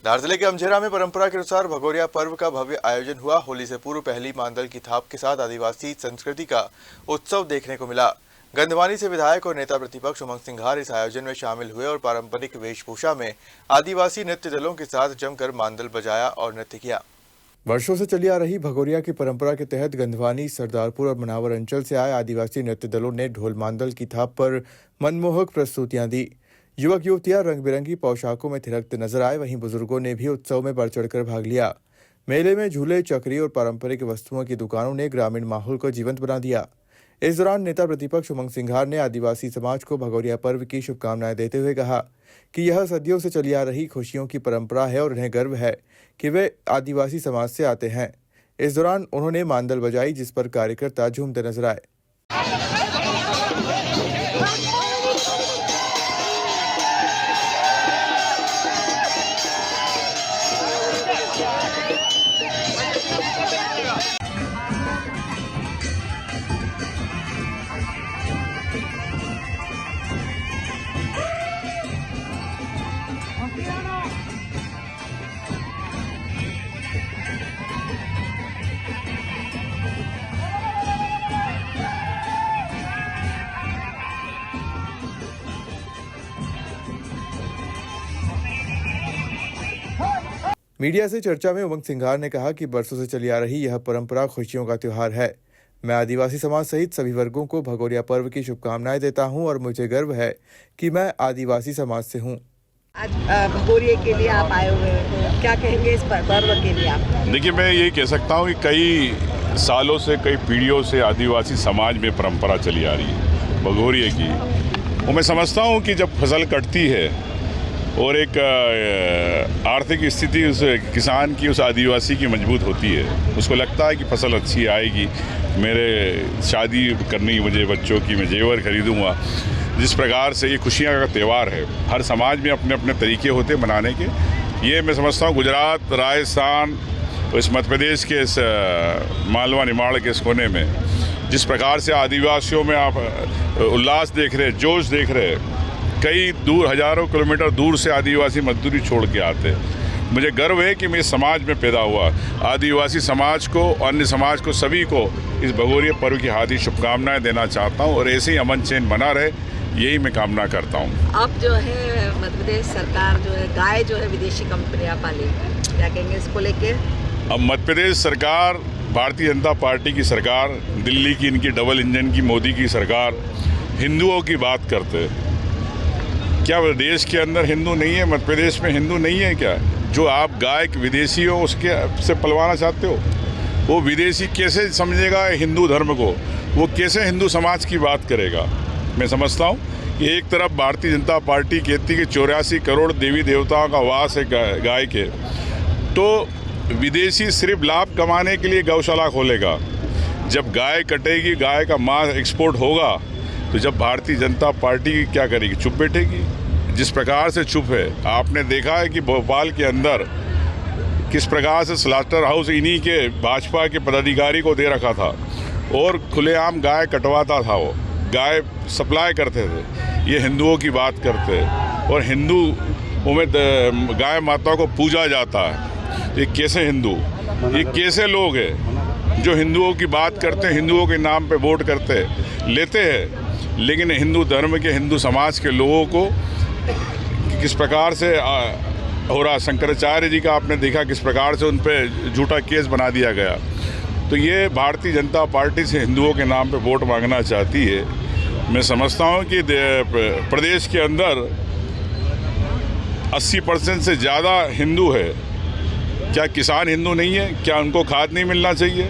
धार जिले के अमझेरा में परंपरा के अनुसार भगोरिया पर्व का भव्य आयोजन हुआ। होली से पूर्व पहली मांदल की थाप के साथ आदिवासी संस्कृति का उत्सव देखने को मिला। गंधवानी से विधायक और नेता प्रतिपक्ष उमंग सिंघार इस आयोजन में शामिल हुए और पारंपरिक वेशभूषा में आदिवासी नृत्य दलों के साथ जमकर मांदल बजाया और नृत्य किया। वर्षों से चली आ रही भगोरिया की परंपरा के तहत गंधवानी, सरदारपुर और मनावर अंचल से आए आदिवासी नृत्य दलों ने ढोल मांदल की थाप पर मनमोहक प्रस्तुतियां दी। युवक युवतियां रंग बिरंगी पोशाकों में थिरकते नजर आए। वहीं बुजुर्गों ने भी उत्सव में बढ़ चढ़कर भाग लिया। मेले में झूले, चक्री और पारंपरिक वस्तुओं की दुकानों ने ग्रामीण माहौल को जीवंत बना दिया। इस दौरान नेता प्रतिपक्ष उमंग सिंघार ने आदिवासी समाज को भगोरिया पर्व की शुभकामनाएं देते हुए कहा कि यह सदियों से चली आ रही खुशियों की परंपरा है और उन्हें गर्व है कि वे आदिवासी समाज से आते हैं। इस दौरान उन्होंने मांदल बजाई, जिस पर कार्यकर्ता झूमते नजर आए। मीडिया से चर्चा में उमंग सिंघार ने कहा कि बरसों से चली आ रही यह परंपरा खुशियों का त्योहार है। मैं आदिवासी समाज सहित सभी वर्गों को भगोरिया पर्व की शुभकामनाएं देता हूं और मुझे गर्व है कि मैं आदिवासी समाज से हूं। आज भगोरिया के लिए आप आए हुए हैं, क्या कहेंगे इस पर्व के लिए आप? देखिए, मैं ये कह सकता हूँ कि कई सालों से, कई पीढ़ियों से आदिवासी समाज में परंपरा चली आ रही है भगोरिया की। वो मैं समझता हूँ कि जब फसल कटती है और एक आर्थिक स्थिति उस किसान की, उस आदिवासी की मजबूत होती है, उसको लगता है कि फसल अच्छी आएगी, मेरे शादी करनी, मुझे बच्चों की, मैं जेवर खरीदूंगा। जिस प्रकार से ये खुशियाँ का त्यौहार है, हर समाज में अपने अपने तरीके होते मनाने के। ये मैं समझता हूँ गुजरात, राजस्थान, इस मध्य प्रदेश के इस मालवा निमाड़ के इस कोने में जिस प्रकार से आदिवासियों में आप उल्लास देख रहे, जोश देख रहे, कई दूर, हजारों किलोमीटर दूर से आदिवासी मजदूरी छोड़ के आते हैं। मुझे गर्व है कि मैं इस समाज में पैदा हुआ। आदिवासी समाज को, अन्य समाज को, सभी को इस भगोरिया पर्व की हार्दिक शुभकामनाएं देना चाहता हूं और ऐसे ही अमन चैन बना रहे, यही मैं कामना करता हूं। अब जो है मध्य प्रदेश सरकार जो है गाय जो है विदेशी कंपनियां पाली, क्या कहेंगे इसको लेके? अब मध्य प्रदेश सरकार, भारतीय जनता पार्टी की सरकार, दिल्ली की इनकी डबल इंजन की मोदी की सरकार हिंदुओं की बात करते। क्या देश के अंदर हिंदू नहीं है? मध्य प्रदेश में हिंदू नहीं है क्या? जो आप गाय विदेशी हो उसके से पलवाना चाहते हो, वो विदेशी कैसे समझेगा हिंदू धर्म को? वो कैसे हिंदू समाज की बात करेगा? मैं समझता हूँ कि एक तरफ भारतीय जनता पार्टी कहती कि 84 करोड़ देवी देवताओं का वास है गाय के, तो विदेशी सिर्फ लाभ कमाने के लिए गौशाला खोलेगा। जब गाय कटेगी, गाय का मांस एक्सपोर्ट होगा, तो जब भारतीय जनता पार्टी क्या करेगी? चुप बैठेगी। जिस प्रकार से चुप है, आपने देखा है कि भोपाल के अंदर किस प्रकार से स्लाटर हाउस इन्हीं के भाजपा के पदाधिकारी को दे रखा था और खुलेआम गाय कटवाता था। वो गाय सप्लाई करते थे। ये हिंदुओं की बात करते हैं और हिंदुओं में गाय माता को पूजा जाता है। ये कैसे हिंदू, ये कैसे लोग हैं जो हिंदुओं की बात करते हैं, हिंदुओं के नाम पे वोट करते लेते हैं, लेकिन हिंदू धर्म के, हिंदू समाज के लोगों को किस प्रकार से हो रहा। शंकराचार्य जी का आपने देखा किस प्रकार से उन पे झूठा केस बना दिया गया। तो ये भारतीय जनता पार्टी से हिंदुओं के नाम पे वोट मांगना चाहती है। मैं समझता हूँ कि प्रदेश के अंदर 80% से ज़्यादा हिंदू है। क्या किसान हिंदू नहीं है? क्या उनको खाद नहीं मिलना चाहिए?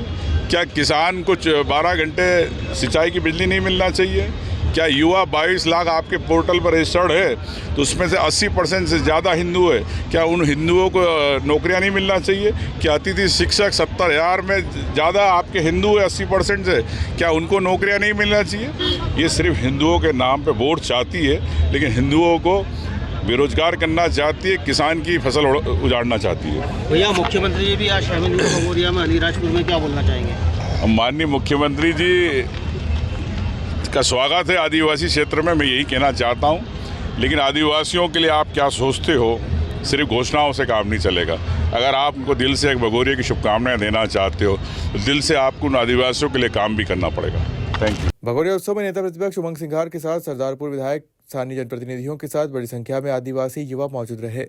क्या किसान को 12 घंटे सिंचाई की बिजली नहीं मिलना चाहिए? क्या युवा 22 लाख आपके पोर्टल पर रजिस्टर्ड है, तो उसमें से 80% से ज़्यादा हिंदू है। क्या उन हिंदुओं को नौकरियां नहीं मिलना चाहिए? क्या अतिथि शिक्षक 70,000 में ज़्यादा आपके हिंदू है 80% से, क्या उनको नौकरियां नहीं मिलना चाहिए? ये सिर्फ हिंदुओं के नाम पे वोट चाहती है, लेकिन हिंदुओं को बेरोजगार करना चाहती है, किसान की फसल उजाड़ना चाहती है। भैया, मुख्यमंत्री जी भी आज शामिल हुए भगोरिया में, अलीराजपुर में, क्या बोलना चाहेंगे? माननीय मुख्यमंत्री जी का स्वागत है आदिवासी क्षेत्र में, मैं यही कहना चाहता हूँ। लेकिन आदिवासियों के लिए आप क्या सोचते हो, सिर्फ घोषणाओं से काम नहीं चलेगा। अगर आप उनको दिल से एक भगोरिया की शुभकामनाएं देना चाहते हो तो दिल से आपको उन आदिवासियों के लिए काम भी करना पड़ेगा। Thank you. भगोरिया उत्सव में नेता प्रतिपक्ष उमंग सिंघार के साथ सरदारपुर विधायक, स्थानीय जनप्रतिनिधियों के साथ बड़ी संख्या में आदिवासी युवा मौजूद रहे।